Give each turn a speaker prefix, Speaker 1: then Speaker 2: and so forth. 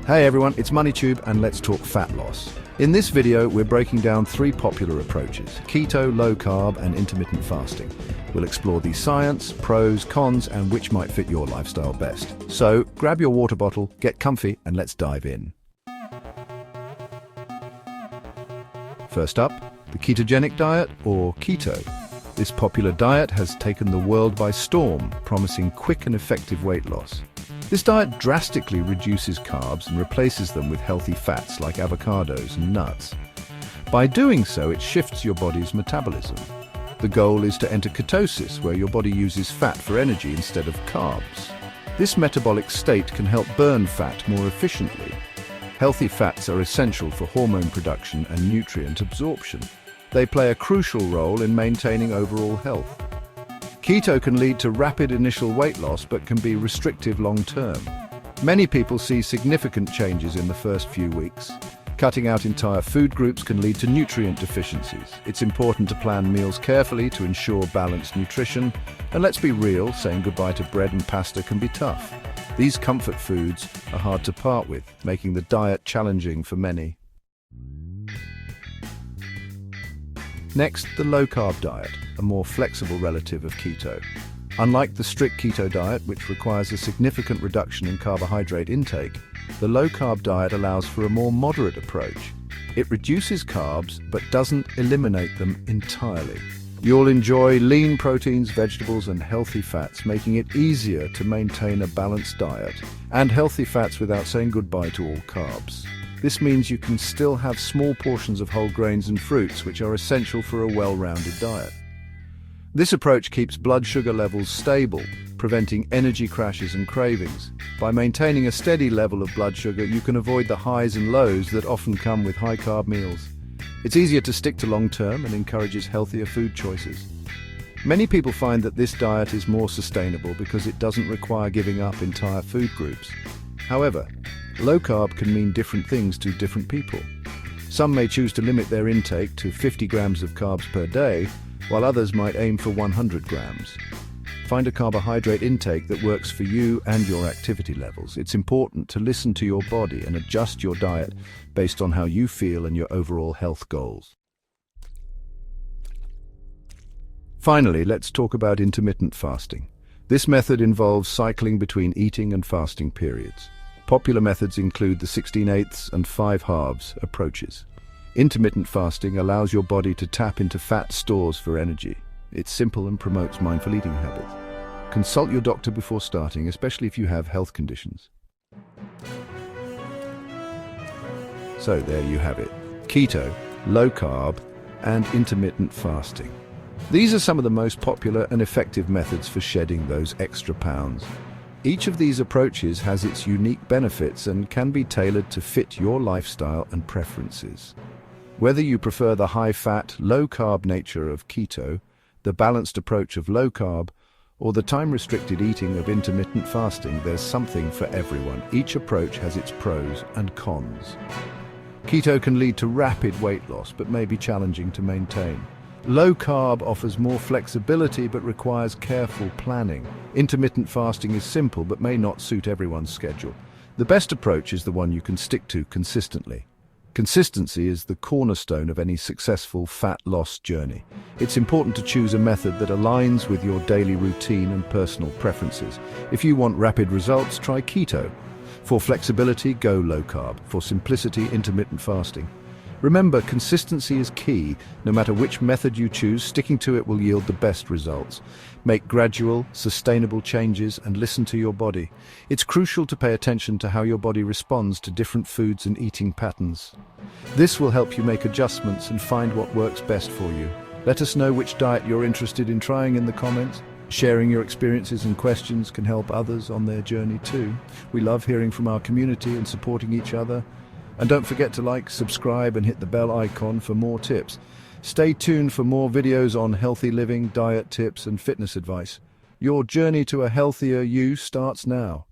Speaker 1: Hey everyone, it's MoneyTube and let's talk fat loss. In this video, we're breaking down 3 popular approaches: keto, low carb, and intermittent fasting. We'll explore the science, pros, cons, and which might fit your lifestyle best. So, grab your water bottle, get comfy, and let's dive in. First up, the ketogenic diet, or keto. This popular diet has taken the world by storm, promising quick and effective weight loss. This diet drastically reduces carbs and replaces them with healthy fats like avocados and nuts. By doing so, it shifts your body's metabolism. The goal is to enter ketosis, where your body uses fat for energy instead of carbs. This metabolic state can help burn fat more efficiently. Healthy fats are essential for hormone production and nutrient absorption. They play a crucial role in maintaining overall health. Keto can lead to rapid initial weight loss but can be restrictive long-term. Many people see significant changes in the first few weeks. Cutting out entire food groups can lead to nutrient deficiencies. It's important to plan meals carefully to ensure balanced nutrition. And let's be real, saying goodbye to bread and pasta can be tough. These comfort foods are hard to part with, making the diet challenging for many. Next, the low-carb diet, a more flexible relative of keto. Unlike the strict keto diet, which requires a significant reduction in carbohydrate intake, the low-carb diet allows for a more moderate approach. It reduces carbs, but doesn't eliminate them entirely. You'll enjoy lean proteins, vegetables, and healthy fats, making it easier to maintain a balanced diet, and healthy fats without saying goodbye to all carbs. This means you can still have small portions of whole grains and fruits, which are essential for a well-rounded diet. This approach keeps blood sugar levels stable, preventing energy crashes and cravings. By maintaining a steady level of blood sugar, you can avoid the highs and lows that often come with high-carb meals. It's easier to stick to long-term and encourages healthier food choices. Many people find that this diet is more sustainable because it doesn't require giving up entire food groups. However, low carb can mean different things to different people. Some may choose to limit their intake to 50 grams of carbs per day, while others might aim for 100 grams. Find a carbohydrate intake that works for you and your activity levels. It's important to listen to your body and adjust your diet based on how you feel and your overall health goals. Finally, let's talk about intermittent fasting. This method involves cycling between eating and fasting periods. Popular methods include the 16/8 and 5 halves approaches. Intermittent fasting allows your body to tap into fat stores for energy. It's simple and promotes mindful eating habits. Consult your doctor before starting, especially if you have health conditions. So there you have it: keto, low carb, and intermittent fasting. These are some of the most popular and effective methods for shedding those extra pounds. Each of these approaches has its unique benefits and can be tailored to fit your lifestyle and preferences. Whether you prefer the high-fat, low-carb nature of keto, the balanced approach of low-carb, or the time-restricted eating of intermittent fasting, there's something for everyone. Each approach has its pros and cons. Keto can lead to rapid weight loss, but may be challenging to maintain. Low carb offers more flexibility but requires careful planning. Intermittent fasting is simple but may not suit everyone's schedule. The best approach is the one you can stick to consistently. Consistency is the cornerstone of any successful fat loss journey. It's important to choose a method that aligns with your daily routine and personal preferences. If you want rapid results, try keto. For flexibility, go low carb. For simplicity, intermittent fasting. Remember, consistency is key. No matter which method you choose, sticking to it will yield the best results. Make gradual, sustainable changes and listen to your body. It's crucial to pay attention to how your body responds to different foods and eating patterns. This will help you make adjustments and find what works best for you. Let us know which diet you're interested in trying in the comments. Sharing your experiences and questions can help others on their journey too. We love hearing from our community and supporting each other. And don't forget to like, subscribe, and hit the bell icon for more tips. Stay tuned for more videos on healthy living, diet tips, and fitness advice. Your journey to a healthier you starts now.